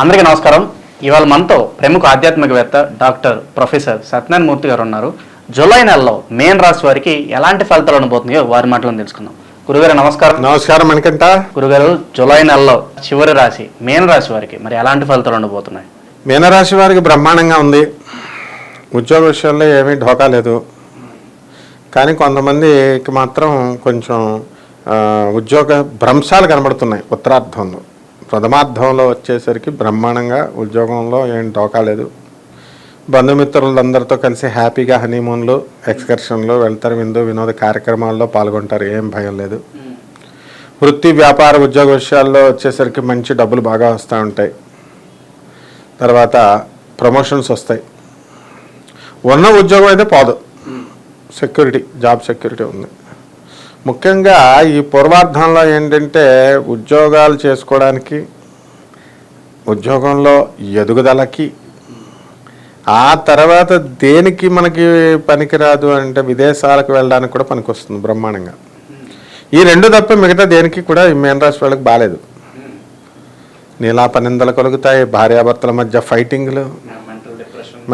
అందరికీ నమస్కారం. ఇవాళ మనతో ప్రముఖ ఆధ్యాత్మికవేత్త డాక్టర్ ప్రొఫెసర్ సత్యనారాయణ మూర్తి గారు ఉన్నారు. జూలై నెలలో మేన్ రాశి వారికి ఎలాంటి ఫలితాలు ఉండబోతున్నాయో వారి మాటలను తెలుసుకుందాం. గురుగారు నమస్కారం. నమస్కారం మణికంఠ. గురుగారు, జూలై నెలలో చివరి రాశి మేన్ రాశి వారికి మరి ఎలాంటి ఫలితాలు ఉండబోతున్నాయి? మీనరాశి వారికి బ్రహ్మాండంగా ఉంది. ఉద్యోగ విషయాల్లో ఏమీ ఢోకా లేదు. కానీ కొంతమందికి మాత్రం కొంచెం ఉద్యోగ భ్రంశాలు కనబడుతున్నాయి. ఉత్తరార్ధంలో ప్రథమార్థంలో వచ్చేసరికి బ్రహ్మాండంగా ఉద్యోగంలో ఏం ఢోకా లేదు. బంధుమిత్రులందరితో కలిసి హ్యాపీగా హనీమూన్లు, ఎక్స్కర్షన్లు వెళ్తారు, వినోద కార్యక్రమాల్లో పాల్గొంటారు, ఏం భయం లేదు. వృత్తి వ్యాపార ఉద్యోగ విషయాల్లో వచ్చేసరికి మంచి డబ్బులు బాగా వస్తూ ఉంటాయి. తర్వాత ప్రమోషన్స్ వస్తాయి. ఉన్న ఉద్యోగం అయితే పోదు, సెక్యూరిటీ, జాబ్ సెక్యూరిటీ ఉంది. ముఖ్యంగా ఈ పూర్వార్ధంలో ఏంటంటే ఉద్యోగాలు చేసుకోవడానికి, ఉద్యోగంలో ఎదుగుదలకి, ఆ తర్వాత దేనికి మనకి పనికిరాదు అంటే విదేశాలకు వెళ్ళడానికి కూడా పనికొస్తుంది బ్రహ్మాండంగా. ఈ రెండు తప్ప మిగతా దేనికి కూడా ఈ మేన రాశి వాళ్ళకి బాగాలేదు. నీలాపనిందలు కలుగుతాయి, భార్యాభర్తల మధ్య ఫైటింగ్లు,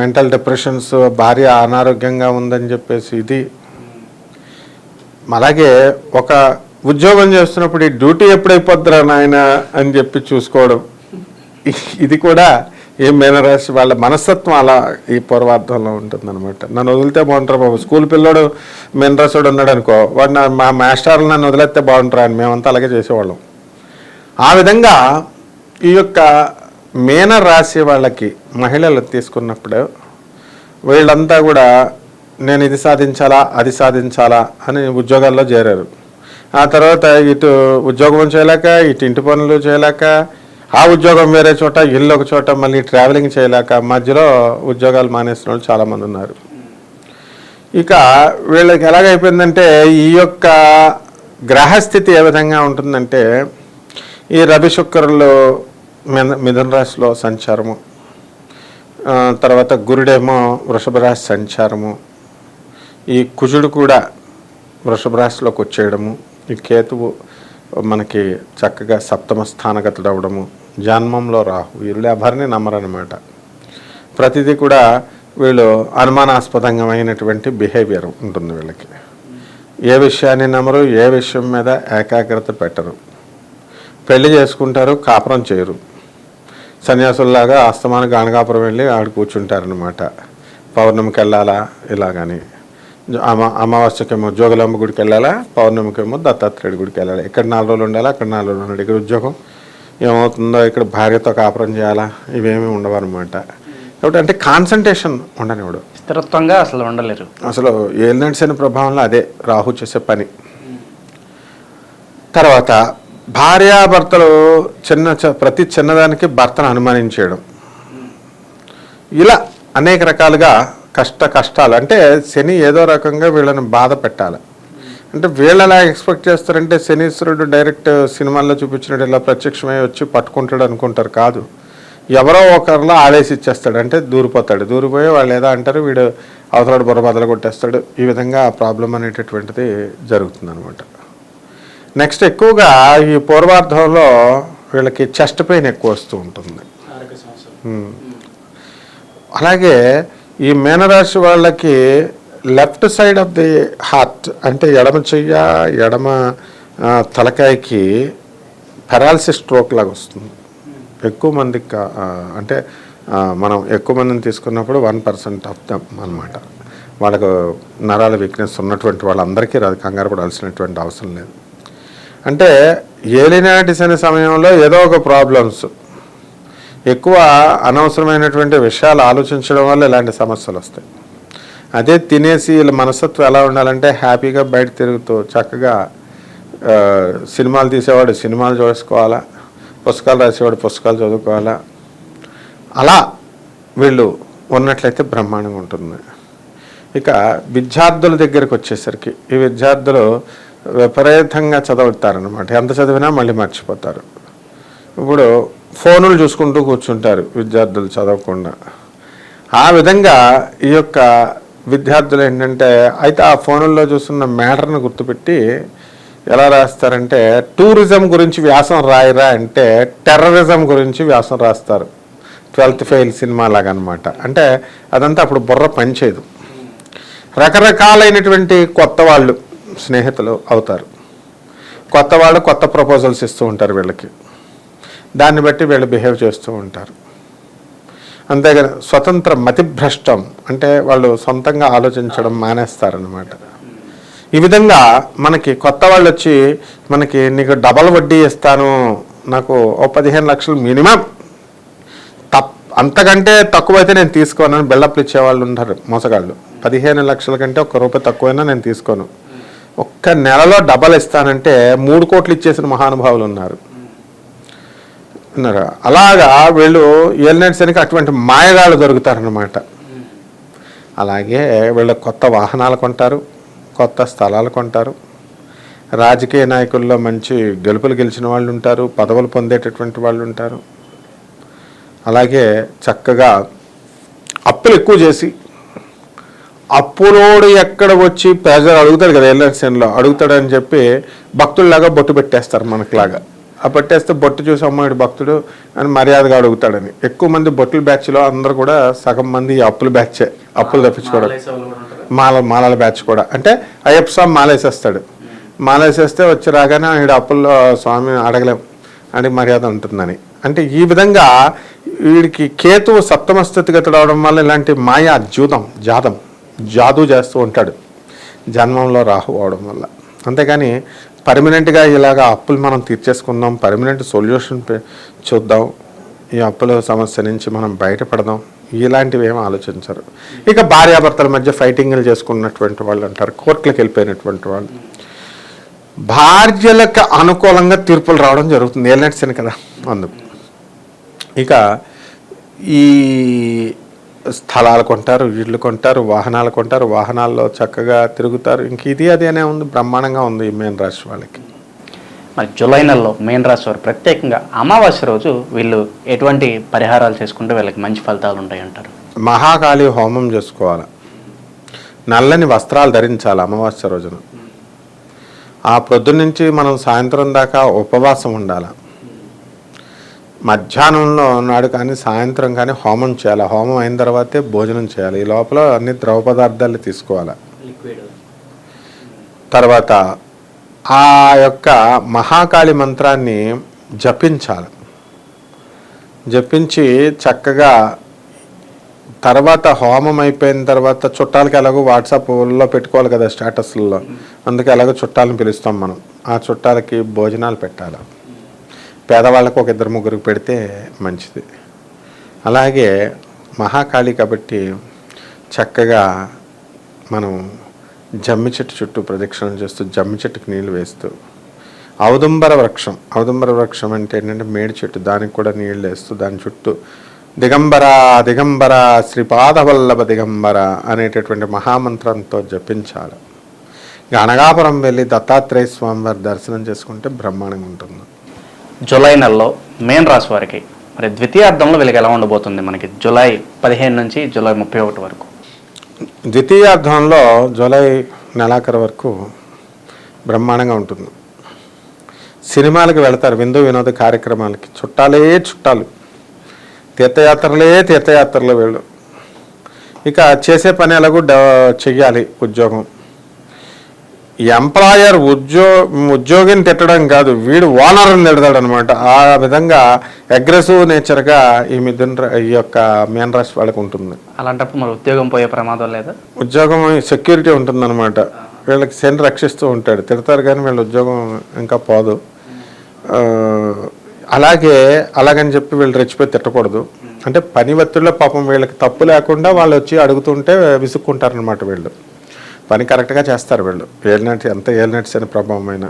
మెంటల్ డిప్రెషన్స్, భార్య అనారోగ్యంగా ఉందని చెప్పేసి ఇది. అలాగే ఒక ఉద్యోగం చేస్తున్నప్పుడు ఈ డ్యూటీ ఎప్పుడైపోద్దిరా నాయన అని చెప్పి చూసుకోవడం, ఇది కూడా ఏ మీనరాశి వాళ్ళ మనస్తత్వం అలా ఈ పూర్వార్థంలో ఉంటుందన్నమాట. నన్ను వదిలితే బాగుంటారు బాబు, స్కూల్ పిల్లోడు మీనరాశుడు ఉన్నాడు అనుకో, వాడు మా మాస్టర్లు నన్ను వదిలేస్తే బాగుంటారా అని మేమంతా అలాగే చేసేవాళ్ళం. ఆ విధంగా ఈ యొక్క మీనరాశి వాళ్ళకి మహిళలు తీసుకున్నప్పుడు వీళ్ళంతా కూడా నేను ఇది సాధించాలా అది సాధించాలా అని ఉద్యోగాల్లో చేరారు. ఆ తర్వాత ఇటు ఉద్యోగం చేయలేక, ఇటు ఇంటి పనులు చేయలేక, ఆ ఉద్యోగం వేరే చోట, ఇల్లు ఒక చోట, మళ్ళీ ట్రావెలింగ్ చేయలేక మధ్యలో ఉద్యోగాలు మానేసిన వాళ్ళు చాలామంది ఉన్నారు. ఇక వీళ్ళకి ఎలాగైపోయిందంటే ఈ యొక్క గ్రహస్థితి ఏ విధంగా ఉంటుందంటే, ఈ రవి శుక్రులు మిథున రాశిలో సంచారము, తర్వాత గురుడేమో వృషభ రాశి సంచారము, ఈ కుజుడు కూడా వృషభ రాశిలోకి వచ్చేయడము, ఈ కేతువు మనకి చక్కగా సప్తమ స్థానగతుడు అవ్వడము, జన్మంలో రాహు, వీళ్ళు ఎవరిని నమ్మరనమాట. ప్రతిదీ కూడా వీళ్ళు అనుమానాస్పదంగామైనటువంటి బిహేవియర్ ఉంటుంది వీళ్ళకి. ఏ విషయాన్ని నమ్మరు, ఏ విషయం మీద ఏకాగ్రత పెట్టరు, పెళ్లి చేసుకుంటారు, కాపురం చేయరు. సన్యాసుల్లాగా అస్తమాన గానగాపురం వెళ్ళి ఆడ కూర్చుంటారనమాట. పౌర్ణమికి వెళ్ళాలా ఇలాగని, అమావాస్యకేమో జోగులాంబ గుడికి వెళ్ళాలా, పౌర్ణమికేమో దత్తాత్రేయుడి గుడికి వెళ్ళాలి. ఇక్కడ 4 రోజులు ఉండాలా, అక్కడ 4 రోజులు ఉండాలి. ఇక్కడ ఉద్యోగం ఏమవుతుందో, ఇక్కడ భార్యతో కాపురం చేయాలా, ఇవేమీ ఉండవు అనమాట. కాబట్టి అంటే కాన్సన్ట్రేషన్ ఉండనివాడు, స్థిరత్వంగా అసలు ఉండలేరు. అసలు ఏలినాటి శని ప్రభావంలో అదే రాహు చేసే పని. తర్వాత భార్యాభర్తలు ప్రతి చిన్నదానికి భర్తను అనుమానించేయడం, ఇలా అనేక రకాలుగా కష్టాలు. అంటే శని ఏదో రకంగా వీళ్ళని బాధ పెట్టాలి. అంటే వీళ్ళు ఎలా ఎక్స్పెక్ట్ చేస్తారంటే శనీశ్వరుడు డైరెక్ట్ సినిమాల్లో చూపించినట్టు ఇలా ప్రత్యక్షమై వచ్చి పట్టుకుంటాడు అనుకుంటారు. కాదు, ఎవరో ఒకరిలో ఆదేశిచ్చేస్తాడు. అంటే దూరిపోయి వాళ్ళు ఏదో అంటారు, వీడు అవతలాడు బుర్ర బదలు కొట్టేస్తాడు. ఈ విధంగా ప్రాబ్లం అనేటటువంటిది జరుగుతుంది అనమాట. నెక్స్ట్ ఎక్కువగా ఈ పూర్వార్ధంలో వీళ్ళకి చెస్ట్ పెయిన్ ఎక్కువ వస్తూ ఉంటుంది. అలాగే ఈ మీనరాశి వాళ్ళకి left side of the heart, అంటే ఎడమ చెయ్య, ఎడమ తలకాయకి పెరాలసిస్ స్ట్రోక్ లాగా వస్తుంది. ఎక్కువ మందికి అంటే మనం ఎక్కువ మందిని తీసుకున్నప్పుడు 1% ఆఫ్ దమ్ అనమాట. వాళ్ళకు నరాల వీక్నెస్ ఉన్నటువంటి వాళ్ళందరికీ అది కంగారు పడాల్సినటువంటి అవసరం లేదు. అంటే ఏలినాటి శని సమయంలో ఏదో ఒక ప్రాబ్లమ్స్, ఎక్కువ అనవసరమైనటువంటి విషయాలు ఆలోచించడం వల్ల ఇలాంటి సమస్యలు వస్తాయి. అదే తినేసి వీళ్ళ మనస్తత్వం ఎలా ఉండాలంటే హ్యాపీగా బయట తిరుగుతూ చక్కగా సినిమాలు తీసేవాడు సినిమాలు చూసుకోవాలా, పుస్తకాలు రాసేవాడు పుస్తకాలు చదువుకోవాలా, అలా వీళ్ళు ఉన్నట్లయితే బ్రహ్మాండంగా ఉంటుంది. ఇక విద్యార్థుల దగ్గరికి వచ్చేసరికి ఈ విద్యార్థులు విపరీతంగా చదువుతారనమాట. ఎంత చదివినా మళ్ళీ మర్చిపోతారు. ఇప్పుడు ఫోనులు చూసుకుంటూ కూర్చుంటారు విద్యార్థులు చదవకుండా. ఆ విధంగా ఈ యొక్క విద్యార్థులు ఏంటంటే అయితే ఆ ఫోనుల్లో చూస్తున్న మ్యాటర్ని గుర్తుపెట్టి ఎలా రాస్తారంటే టూరిజం గురించి వ్యాసం రాయరా అంటే టెర్రరిజం గురించి వ్యాసం రాస్తారు. 12th ఫెయిల్ సినిమా లాగా అనమాట. అంటే అదంతా అప్పుడు బుర్ర పనిచేయదు. రకరకాలైనటువంటి కొత్త వాళ్ళు స్నేహితులు అవుతారు. కొత్త వాళ్ళు కొత్త ప్రపోజల్స్ ఇస్తూ ఉంటారు వీళ్ళకి. దాన్ని బట్టి వీళ్ళు బిహేవ్ చేస్తూ ఉంటారు. అంతేగాని స్వతంత్ర మతిభ్రష్టం అంటే వాళ్ళు సొంతంగా ఆలోచించడం మానేస్తారనమాట. ఈ విధంగా మనకి కొత్త వాళ్ళు వచ్చి మనకి నీకు డబల్ వడ్డీ ఇస్తాను, నాకు ఓ 15 లక్షలు మినిమం, అంతకంటే తక్కువైతే నేను తీసుకోనని బిల్డప్లు ఇచ్చేవాళ్ళు ఉంటారు మోసగాళ్ళు. 15 లక్షల కంటే ₹1 తక్కువైనా నేను తీసుకోను, ఒక్క నెలలో డబల్ ఇస్తానంటే 3 కోట్లు ఇచ్చేసిన మహానుభావులు ఉన్నారు. అలాగా వీళ్ళు ఏలినట్సరికి అటువంటి మాయగాళ్ళు దొరుకుతారనమాట. అలాగే వీళ్ళు కొత్త వాహనాలు కొంటారు, కొత్త స్థలాలు కొంటారు. రాజకీయ నాయకుల్లో మంచి గెలుపులు గెలిచిన వాళ్ళు ఉంటారు, పదవులు పొందేటటువంటి వాళ్ళు ఉంటారు. అలాగే చక్కగా అప్పులు ఎక్కువ చేసి, అప్పులోడు ఎక్కడ వచ్చి ప్రజలు అడుగుతాడు కదా ఎల్ఎన్సీలో అడుగుతాడని చెప్పి భక్తుల్లాగా బొట్టు పెట్టేస్తారు మనకులాగా. ఆ పెట్టేస్తే బొట్టు చూసి అమ్మాయిడు భక్తుడు అని మర్యాదగా అడుగుతాడని. ఎక్కువ మంది బొట్టుల బ్యాచ్లో అందరూ కూడా సగం మంది అప్పుల బ్యాచే, అప్పులు తప్పించుకోవడం. మాలల బ్యాచ్ కూడా అంటే అయ్యప్ప స్వామి మాలేసేస్తాడు. మాలేసేస్తే వచ్చి రాగానే ఈడు అప్పుల్లో స్వామి అడగలేం అని మర్యాద ఉంటుందని. అంటే ఈ విధంగా వీడికి కేతువు సప్తమ స్థితిగతుడు అవడం వల్ల ఇలాంటి మాయా జాదు చేస్తూ ఉంటాడు జన్మంలో రాహు అవడం వల్ల. అంతేగాని పర్మనెంట్గా ఇలాగ అప్పులు మనం తీర్చేసుకుందాం, పర్మనెంట్ సొల్యూషన్ చూద్దాం, ఈ అప్పుల సమస్య నుంచి మనం బయటపడదాం, ఇలాంటివి ఏమీ ఆలోచించరు. ఇక భార్యాభర్తల మధ్య ఫైటింగ్లు చేసుకున్నటువంటి వాళ్ళు అంటారు, కోర్టులకు వెళ్ళిపోయినటువంటి వాళ్ళు. భార్యలకు అనుకూలంగా తీర్పులు రావడం జరుగుతుంది ఏలినట్సని కదా అందుకు. ఇక ఈ స్థలాలు కొంటారు, ఇళ్ళు కొంటారు, వాహనాలు కొంటారు, వాహనాల్లో చక్కగా తిరుగుతారు. ఇంక ఇది అది అనే ఉంది, బ్రహ్మాండంగా ఉంది ఈ మీన రాశి వాళ్ళకి. మరి జూలై నెలలో మీన రాశి వారు ప్రత్యేకంగా అమావాస్య రోజు వీళ్ళు ఎటువంటి పరిహారాలు చేసుకుంటే వీళ్ళకి మంచి ఫలితాలు ఉంటాయి అంటారు? మహాకాళి హోమం చేసుకోవాలి, నల్లని వస్త్రాలు ధరించాలి అమావాస్య రోజున. ఆ ప్రొద్దునుంచి మనం సాయంత్రం దాకా ఉపవాసం ఉండాలి. మధ్యాహ్నంలో నాడు కానీ సాయంత్రం కానీ హోమం చేయాలి. హోమం అయిన తర్వాతే భోజనం చేయాలి. ఈ లోపల అన్ని ద్రవ పదార్థాలు తీసుకోవాలి. తర్వాత ఆ యొక్క మహాకాళి మంత్రాన్ని జపించాలి. జపించి చక్కగా తర్వాత హోమం అయిపోయిన తర్వాత చుట్టాలకి ఎలాగో వాట్సాప్లో పెట్టుకోవాలి కదా స్టేటస్లలో, అందుకే ఎలాగో చుట్టాలను పిలుస్తాం మనం. ఆ చుట్టాలకి భోజనాలు పెట్టాలి. పేదవాళ్ళకు ఒక 2-3 పెడితే మంచిది. అలాగే మహాకాళి కాబట్టి చక్కగా మనం జమ్మి చెట్టు చుట్టూ ప్రదక్షిణలు చేస్తూ, జమ్మి చెట్టుకు నీళ్లు వేస్తూ, ఔదుంబర వృక్షం అంటే ఏంటంటే మేడి చెట్టు, దానికి కూడా నీళ్ళు వేస్తూ దాని చుట్టూ దిగంబర శ్రీపాదవల్లభ దిగంబర అనేటటువంటి మహామంత్రంతో జపించాలి. గణగాపురం వెళ్ళి దత్తాత్రేయ స్వామి వారి దర్శనం చేసుకుంటే బ్రహ్మాండంగా ఉంటుంది. జూలై నెలలో మీన రాశి వారికి మరి ద్వితీయార్థంలో వీళ్ళకి ఎలా ఉండబోతుంది? మనకి జూలై 15 నుంచి జూలై 31 వరకు. ద్వితీయార్థంలో జూలై నెలాఖరు వరకు బ్రహ్మాండంగా ఉంటుంది. సినిమాలకు వెళతారు, విందు వినోద కార్యక్రమాలకి, చుట్టాలు, తీర్థయాత్రలు వీళ్ళు. ఇక చేసే పని ఎలాగో చెయ్యాలి. ఉద్యోగం, ఎంప్లాయర్ ఉద్యోగిని తిట్టడం కాదు, వీడు ఓనర్ని తిడతాడు అనమాట. ఆ విధంగా అగ్రెసివ్ నేచర్గా ఈ యొక్క మీన రాశి వాళ్ళకి ఉంటుంది. అలాంటప్పుడు మరి ఉద్యోగం పోయే ప్రమాదం లేదా? ఉద్యోగం సెక్యూరిటీ ఉంటుందన్నమాట. వీళ్ళకి శని రక్షిస్తూ ఉంటాడు. తిడతారు కానీ వీళ్ళ ఉద్యోగం ఇంకా పోదు. అలాగని చెప్పి వీళ్ళు రెచ్చిపోయి తిట్టకూడదు. అంటే పని ఒత్తిడిలో పాపం వీళ్ళకి తప్పు లేకుండా వాళ్ళు వచ్చి అడుగుతుంటే విసుక్కుంటారనమాట. వీళ్ళు పని కరెక్ట్గా చేస్తారు. వీళ్ళు ఏలినట్స్ అని ప్రభావమైన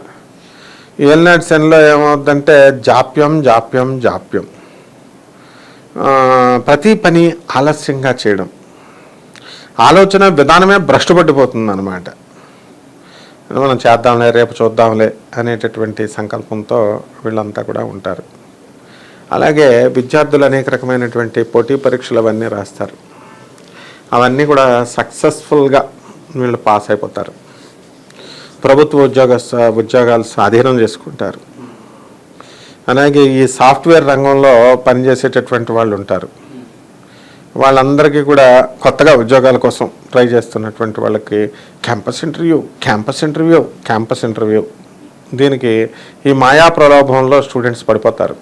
ఏలినట్స్ అనిలో ఏమవుతుందంటే జాప్యం, ప్రతి పని ఆలస్యంగా చేయడం, ఆలోచన విధానమే భ్రష్టు పట్టిపోతుంది అనమాట. మనం చేద్దాంలే, రేపు చూద్దాంలే అనేటటువంటి సంకల్పంతో వీళ్ళంతా కూడా ఉంటారు. అలాగే విద్యార్థులు అనేక రకమైనటువంటి పోటీ పరీక్షలు అవన్నీ రాస్తారు. అవన్నీ కూడా సక్సెస్ఫుల్గా వీళ్ళు పాస్ అయిపోతారు. ప్రభుత్వ ఉద్యోగాలు స్వాధీనం చేసుకుంటారు. అలాగే ఈ సాఫ్ట్వేర్ రంగంలో పనిచేసేటటువంటి వాళ్ళు ఉంటారు. వాళ్ళందరికీ కూడా కొత్తగా ఉద్యోగాల కోసం ట్రై చేస్తున్నటువంటి వాళ్ళకి క్యాంపస్ ఇంటర్వ్యూ దీనికి ఈ మాయా ప్రలోభంలో స్టూడెంట్స్ పడిపోతారు.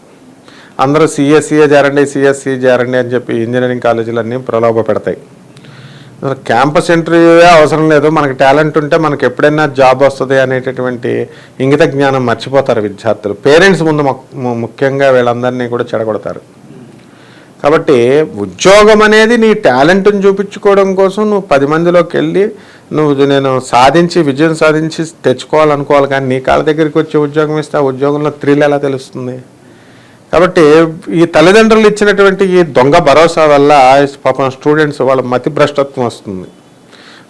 అందరూ సిఎస్సిఏ చేరండి అని చెప్పి ఇంజనీరింగ్ కాలేజీలన్నీ ప్రలోభ పెడతాయి. క్యాంపస్ ఇంటర్వ్యూయే అవసరం లేదు, మనకి టాలెంట్ ఉంటే మనకి ఎప్పుడైనా జాబ్ వస్తుంది అనేటటువంటి ఇంగిత జ్ఞానం మర్చిపోతారు విద్యార్థులు. పేరెంట్స్ ముందు ముఖ్యంగా వీళ్ళందరినీ కూడా చెడగొడతారు. కాబట్టి ఉద్యోగం అనేది నీ టాలెంట్ని చూపించుకోవడం కోసం నువ్వు 10 మందిలోకి వెళ్ళి నేను విజయం సాధించి తెచ్చుకోవాలనుకోవాలి. కానీ నీ కాళ్ళ దగ్గరికి వచ్చి ఉద్యోగం ఇస్తే ఆ ఉద్యోగంలో థ్రిల్ ఎలా తెలుస్తుంది? కాబట్టి ఈ తల్లిదండ్రులు ఇచ్చినటువంటి ఈ దొంగ భరోసా వల్ల పాపం స్టూడెంట్స్ వాళ్ళ మతి భ్రష్టత్వం వస్తుంది.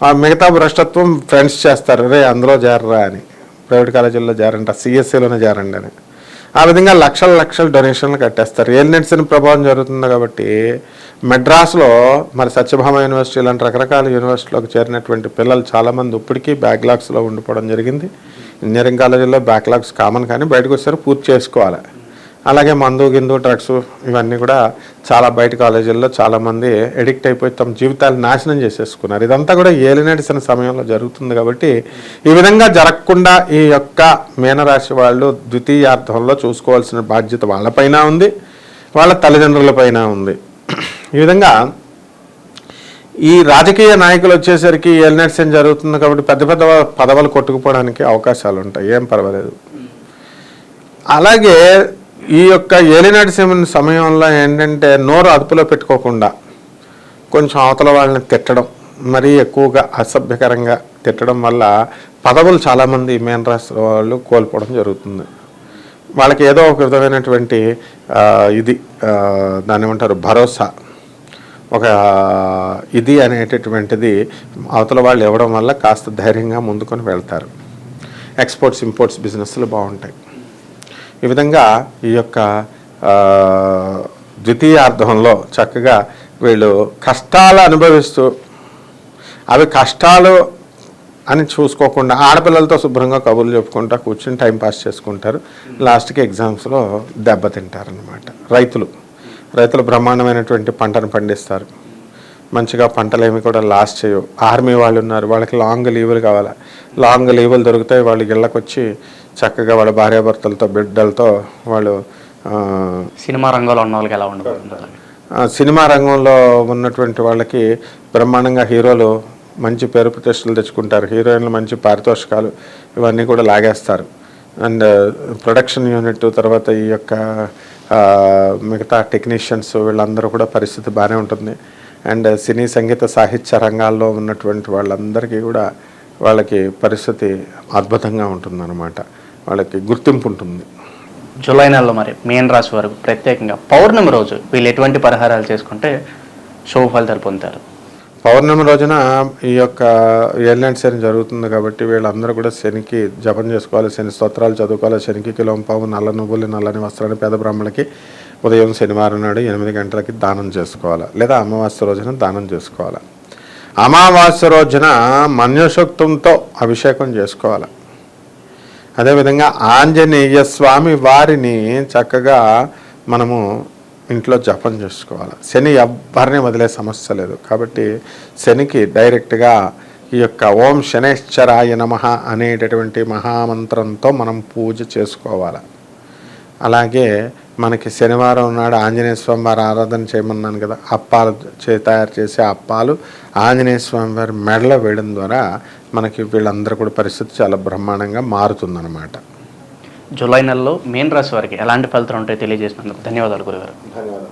ఆ మిగతా భ్రష్టత్వం ఫ్రెండ్స్ చేస్తారు, రే అందులో చేరరా అని, ప్రైవేట్ కాలేజీల్లో చేరంట, సిఎస్సిలోనే చేరండి అని. ఆ విధంగా లక్షల డొనేషన్లు కట్టేస్తారు. ఏలినట్స్ని ప్రభావం జరుగుతుంది కాబట్టి మెడ్రాస్లో మరి సత్యభామ యూనివర్సిటీ లాంటి రకరకాల యూనివర్సిటీలోకి చేరినటువంటి పిల్లలు చాలామంది ఇప్పటికీ బ్యాక్లాగ్స్లో ఉండిపోవడం జరిగింది. ఇంజనీరింగ్ కాలేజీల్లో బ్యాక్లాగ్స్ కామన్, కానీ బయటకు వచ్చారు పూర్తి చేసుకోవాలి. అలాగే మందు డ్రగ్స్ ఇవన్నీ కూడా చాలా బయట కాలేజీల్లో చాలామంది ఎడిక్ట్ అయిపోయి తమ జీవితాలు నాశనం చేసేసుకున్నారు. ఇదంతా కూడా ఏలినడిసిన సమయంలో జరుగుతుంది. కాబట్టి ఈ విధంగా జరగకుండా ఈ యొక్క మీనరాశి వాళ్ళు ద్వితీయార్థంలో చూసుకోవాల్సిన బాధ్యత వాళ్ళపైన ఉంది, వాళ్ళ తల్లిదండ్రులపైన ఉంది. ఈ విధంగా ఈ రాజకీయ నాయకులు వచ్చేసరికి ఏలినడిసిన జరుగుతుంది కాబట్టి పెద్ద పదవులు కొట్టుకుపోవడానికి అవకాశాలు ఉంటాయి, ఏం పర్వాలేదు. అలాగే ఈ యొక్క ఏలినాటి సమయంలో ఏంటంటే నోరు అదుపులో పెట్టుకోకుండా కొంచెం అవతల వాళ్ళని తిట్టడం, మరీ ఎక్కువగా అసభ్యకరంగా తిట్టడం వల్ల పదవులు చాలామంది మీనరాశి వాళ్ళు కోల్పోవడం జరుగుతుంది. వాళ్ళకి ఏదో ఒక విధమైనటువంటి దాన్ని ఏమంటారు భరోసా, ఒక ఇది అనేటటువంటిది అవతల వాళ్ళు ఇవ్వడం వల్ల కాస్త ధైర్యంగా ముందుకొని వెళ్తారు. ఎక్స్పోర్ట్స్ ఇంపోర్ట్స్ బిజినెస్లు బాగుంటాయి. ఈ విధంగా ఈ యొక్క ద్వితీయార్థంలో చక్కగా వీళ్ళు కష్టాలు అనుభవిస్తూ అవి కష్టాలు అని చూసుకోకుండా ఆడపిల్లలతో శుభ్రంగా కబుర్లు చెప్పుకుంటూ కూర్చొని టైంపాస్ చేసుకుంటారు. లాస్ట్కి ఎగ్జామ్స్లో దెబ్బతింటారనమాట. రైతులు బ్రహ్మాండమైనటువంటి పంటను పండిస్తారు. మంచిగా పంటలేమి కూడా లాస్ చేయవు. ఆర్మీ వాళ్ళు ఉన్నారు, వాళ్ళకి లాంగ్ లీవులు కావాలి. లాంగ్ లీవులు దొరుకుతాయి. వాళ్ళు ఇళ్ళకి వచ్చి చక్కగా వాళ్ళ భార్యాభర్తలతో బిడ్డలతో వాళ్ళు సినిమా రంగంలో ఉన్న వాళ్ళకి ఎలా ఉండబోతుంది? సినిమా రంగంలో ఉన్నటువంటి వాళ్ళకి బ్రహ్మాండంగా హీరోలు మంచి పేరు ప్రతిష్టలు తెచ్చుకుంటారు. హీరోయిన్లు మంచి పారితోషికాలు ఇవన్నీ కూడా లాగేస్తారు. అండ్ ప్రొడక్షన్ యూనిట్ తర్వాత ఈ యొక్క మిగతా టెక్నీషియన్స్ వీళ్ళందరూ కూడా పరిస్థితి బాగానే ఉంటుంది. అండ్ సినీ సంగీత సాహిత్య రంగాల్లో ఉన్నటువంటి వాళ్ళందరికీ కూడా వాళ్ళకి పరిస్థితి అద్భుతంగా ఉంటుందన్నమాట. వాళ్ళకి గుర్తింపు ఉంటుంది. జూలై నెలలో మరి మీన రాశి వరకు ప్రత్యేకంగా పౌర్ణమి రోజు వీళ్ళు ఎటువంటి పరిహారాలు చేసుకుంటే శుభ ఫలితాలు పొందుతారు? పౌర్ణమి రోజున ఈ యొక్క ఏలినాటి శని జరుగుతుంది కాబట్టి వీళ్ళందరూ కూడా శనికి జపం చేసుకోవాలి, శని స్తోత్రాలు చదువుకోవాలి. శనికి కిలోంపావు నల్ల నువ్వులు నల్లని వస్త్రాన్ని పేద బ్రాహ్మణులకి ఉదయం శనివారం నాడు 8 గంటలకి దానం చేసుకోవాలి, లేదా అమావాస్య రోజున దానం చేసుకోవాలి. అమావాస్య రోజున మన్యుశక్తంతో అభిషేకం చేసుకోవాలి. అదేవిధంగా ఆంజనేయ స్వామి వారిని చక్కగా మనము ఇంట్లో జపం చేసుకోవాలి. శని ఎవ్వరిని వదిలే సమస్య లేదు కాబట్టి శనికి డైరెక్ట్గా ఈ యొక్క ఓం శనేశ్వరాయ నమః అనేటటువంటి మహామంత్రంతో మనం పూజ చేసుకోవాలి. అలాగే మనకి శనివారం నాడు ఆంజనేయ స్వామి వారి ఆరాధన చేయమన్నాను కదా, అప్పాలు తయారు చేసే అప్పాలు ఆంజనేయ స్వామి వారి మెడలో వేయడం ద్వారా మనకి వీళ్ళందరూ కూడా పరిస్థితి చాలా బ్రహ్మాండంగా మారుతుందన్నమాట. జూలై నెలలో మీన రాశి వారికి ఎలాంటి ఫలితాలు ఉంటాయో తెలియజేసినందుకు ధన్యవాదాలు గురుగారు. ధన్యవాదాలు.